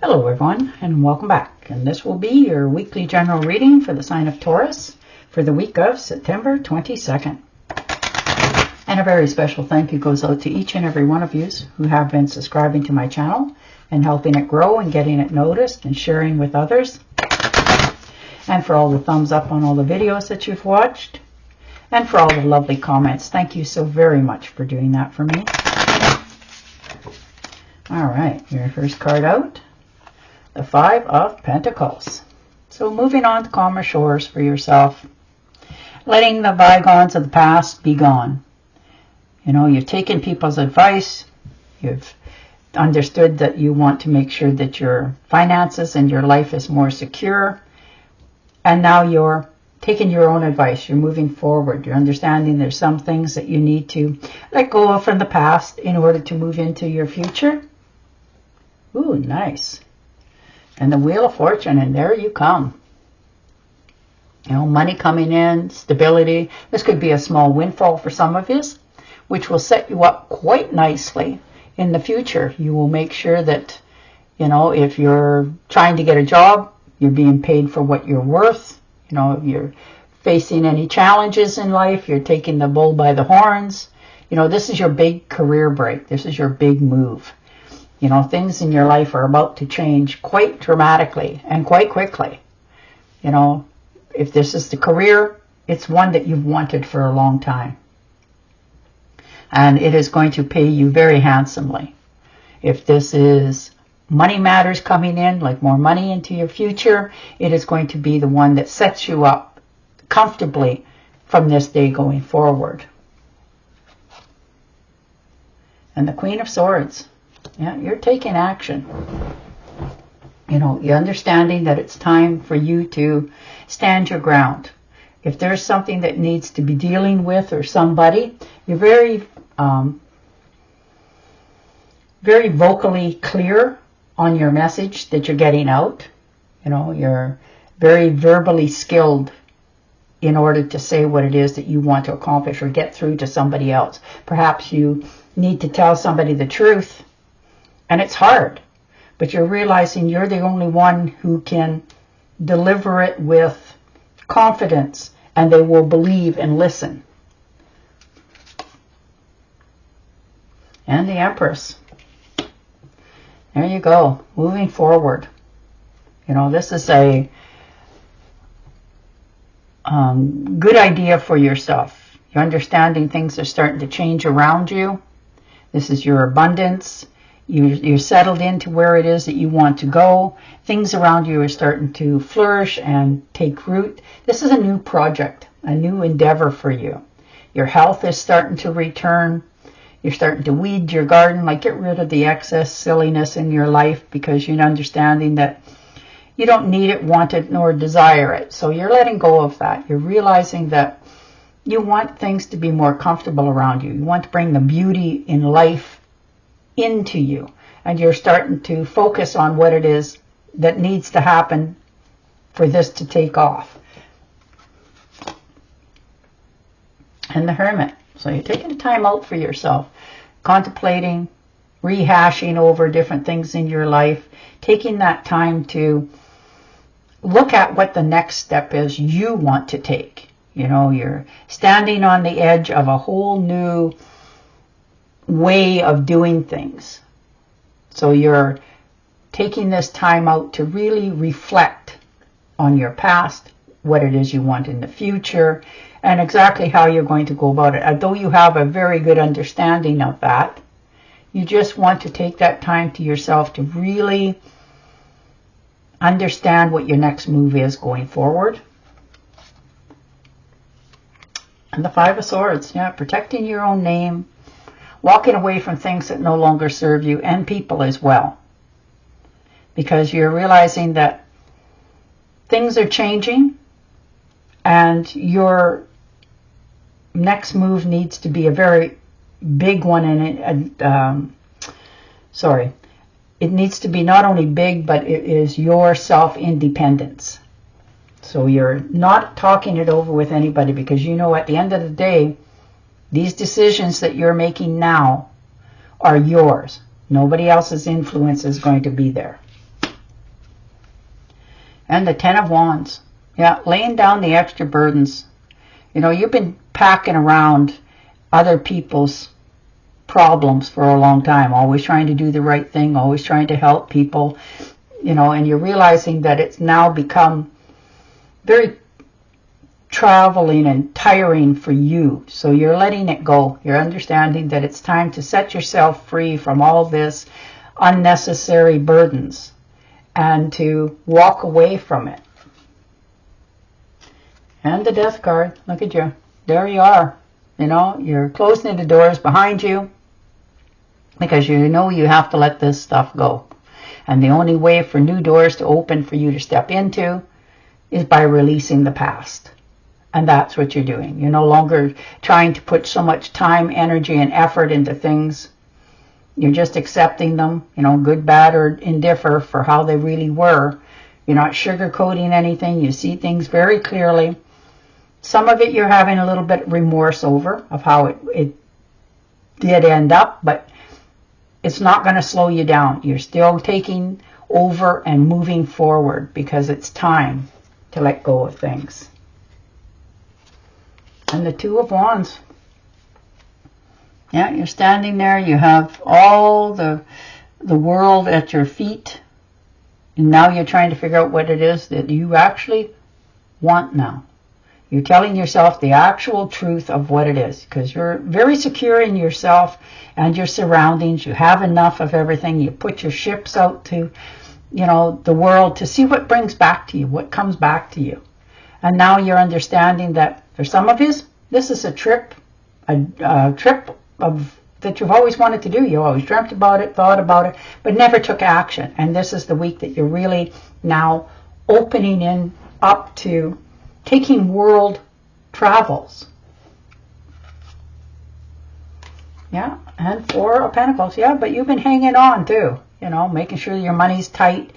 Hello everyone, and welcome back. And this will be your weekly general reading for the sign of Taurus for the week of September 22nd. And a very special thank you goes out to each and every one of you who have been subscribing to my channel and helping it grow and getting it noticed and sharing with others. And for all the thumbs up on all the videos that you've watched. And for all the lovely comments. Thank you so very much for doing that for me. All right, your first card out. The Five of Pentacles. So moving on to calmer shores for yourself. Letting the bygones of the past be gone. You know, you've taken people's advice. You've understood that you want to make sure that your finances and your life is more secure. And now you're taking your own advice. You're moving forward. You're understanding there's some things that you need to let go of from the past in order to move into your future. Ooh, nice. And the Wheel of Fortune, and there you come. You know, money coming in, stability. This could be a small windfall for some of you, which will set you up quite nicely in the future. You will make sure that, you know, if you're trying to get a job, you're being paid for what you're worth. You know, if you're facing any challenges in life, you're taking the bull by the horns. You know, this is your big career break. This is your big move. You know, things in your life are about to change quite dramatically and quite quickly. You know, if this is the career, it's one that you've wanted for a long time. And it is going to pay you very handsomely. If this is money matters coming in, like more money into your future, it is going to be the one that sets you up comfortably from this day going forward. And the Queen of Swords. Yeah, you're taking action. You know, you're understanding that it's time for you to stand your ground. If there's something that needs to be dealing with or somebody, you're very vocally clear on your message that you're getting out. You know, you're very verbally skilled in order to say what it is that you want to accomplish or get through to somebody else. Perhaps you need to tell somebody the truth. And it's hard, but you're realizing you're the only one who can deliver it with confidence, and they will believe and listen. And the Empress. There you go, moving forward. You know, this is a good idea for yourself. You're understanding things are starting to change around you. This is your abundance. You're settled into where it is that you want to go. Things around you are starting to flourish and take root. This is a new project, a new endeavor for you. Your health is starting to return. You're starting to weed your garden, like get rid of the excess silliness in your life because you're understanding that you don't need it, want it, nor desire it. So you're letting go of that. You're realizing that you want things to be more comfortable around you. You want to bring the beauty in life into you, and you're starting to focus on what it is that needs to happen for this to take off. And the Hermit. So you're taking time out for yourself, contemplating, rehashing over different things in your life, taking that time to look at what the next step is you want to take. You know, you're standing on the edge of a whole new way of doing things. So you're taking this time out to really reflect on your past, what it is you want in the future, and exactly how you're going to go about it. Although you have a very good understanding of that, you just want to take that time to yourself to really understand what your next move is going forward. And the Five of Swords, yeah, protecting your own name, walking away from things that no longer serve you and people as well. Because you're realizing that things are changing and your next move needs to be a very big one. And it needs to be not only big, but it is your self-independence. So you're not talking it over with anybody because you know at the end of the day, these decisions that you're making now are yours. Nobody else's influence is going to be there. And the Ten of Wands. Yeah, laying down the extra burdens. You know, you've been packing around other people's problems for a long time, always trying to do the right thing, always trying to help people, you know, and you're realizing that it's now become very traveling and tiring for you. So you're letting it go. You're understanding that it's time to set yourself free from all this unnecessary burdens and to walk away from it. And the Death card, look at you. There you are. You know, you're closing the doors behind you because you know you have to let this stuff go. And the only way for new doors to open for you to step into is by releasing the past. And that's what you're doing. You're no longer trying to put so much time, energy, and effort into things. You're just accepting them, you know, good, bad, or indifferent for how they really were. You're not sugarcoating anything. You see things very clearly. Some of it you're having a little bit of remorse over of how it did end up, but it's not going to slow you down. You're still taking over and moving forward because it's time to let go of things. And the Two of Wands. Yeah, you're standing there. You have all the world at your feet. And now you're trying to figure out what it is that you actually want now. You're telling yourself the actual truth of what it is, because you're very secure in yourself and your surroundings. You have enough of everything. You put your ships out to, you know, the world to see what brings back to you, what comes back to you. And now you're understanding that for some of you, this is a trip of that you've always wanted to do. You always dreamt about it, thought about it, but never took action. And this is the week that you're really now opening in up to taking world travels. Yeah, and Four of Pentacles. Yeah, but you've been hanging on too. You know, making sure your money's tight.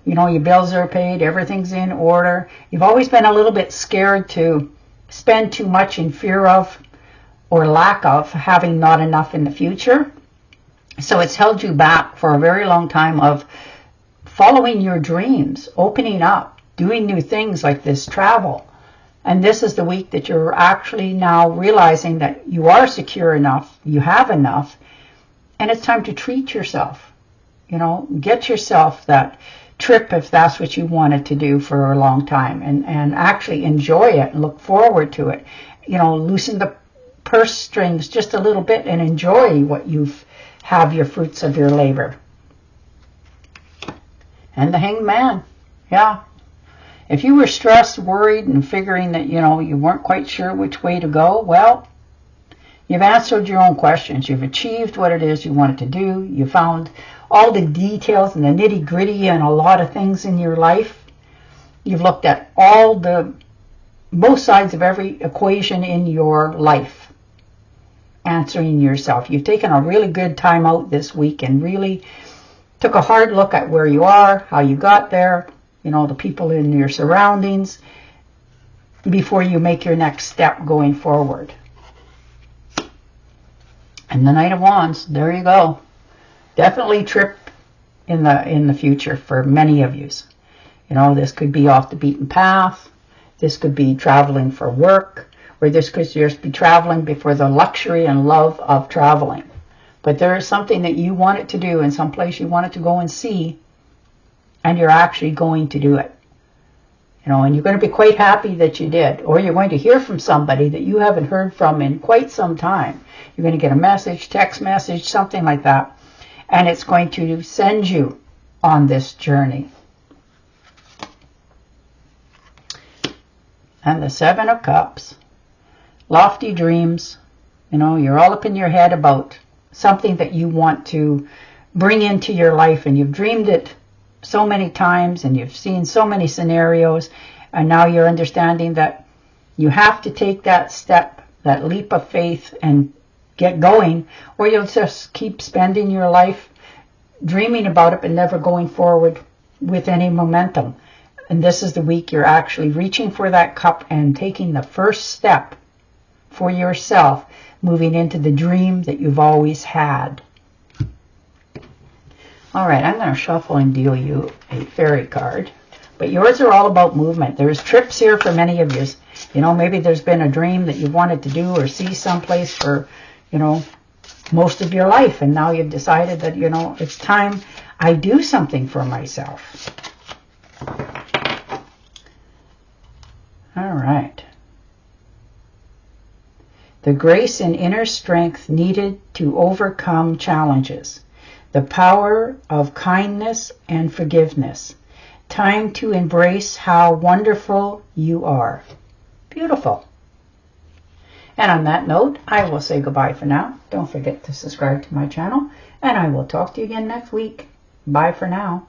You know, your bills are paid. Everything's in order. You've always been a little bit scared to spend too much in fear of or lack of having not enough in the future. So it's held you back for a very long time of following your dreams, opening up, doing new things like this travel. And this is the week that you're actually now realizing that you are secure enough, you have enough, and it's time to treat yourself. You know, get yourself that trip if that's what you wanted to do for a long time, and actually enjoy it and look forward to it. You know, loosen the purse strings just a little bit and enjoy what have your fruits of your labor. And the Hanged Man. Yeah. If you were stressed, worried, and figuring that, you know, you weren't quite sure which way to go, well, you've answered your own questions. You've achieved what it is you wanted to do. You found all the details and the nitty-gritty and a lot of things in your life. You've looked at both sides of every equation in your life, answering yourself. You've taken a really good time out this week and really took a hard look at where you are, how you got there, you know, the people in your surroundings, before you make your next step going forward. And the Knight of Wands, there you go. Definitely trip in the future for many of you. You know, this could be off the beaten path. This could be traveling for work, or this could just be traveling for the luxury and love of traveling. But there is something that you wanted to do in some place you wanted to go and see, and you're actually going to do it. You know, and you're going to be quite happy that you did. Or you're going to hear from somebody that you haven't heard from in quite some time. You're going to get a message, text message, something like that. And it's going to send you on this journey. And the Seven of Cups. Lofty dreams. You know, you're all up in your head about something that you want to bring into your life, and you've dreamed it so many times, and you've seen so many scenarios, and now you're understanding that you have to take that step, that leap of faith, and get going, or you'll just keep spending your life dreaming about it but never going forward with any momentum. And this is the week you're actually reaching for that cup and taking the first step for yourself, moving into the dream that you've always had. All right, I'm going to shuffle and deal you a fairy card. But yours are all about movement. There's trips here for many of you. You know, maybe there's been a dream that you wanted to do or see someplace for, you know, most of your life. And now you've decided that, you know, it's time I do something for myself. All right. The grace and inner strength needed to overcome challenges. The power of kindness and forgiveness. Time to embrace how wonderful you are. Beautiful. And on that note, I will say goodbye for now. Don't forget to subscribe to my channel, and I will talk to you again next week. Bye for now.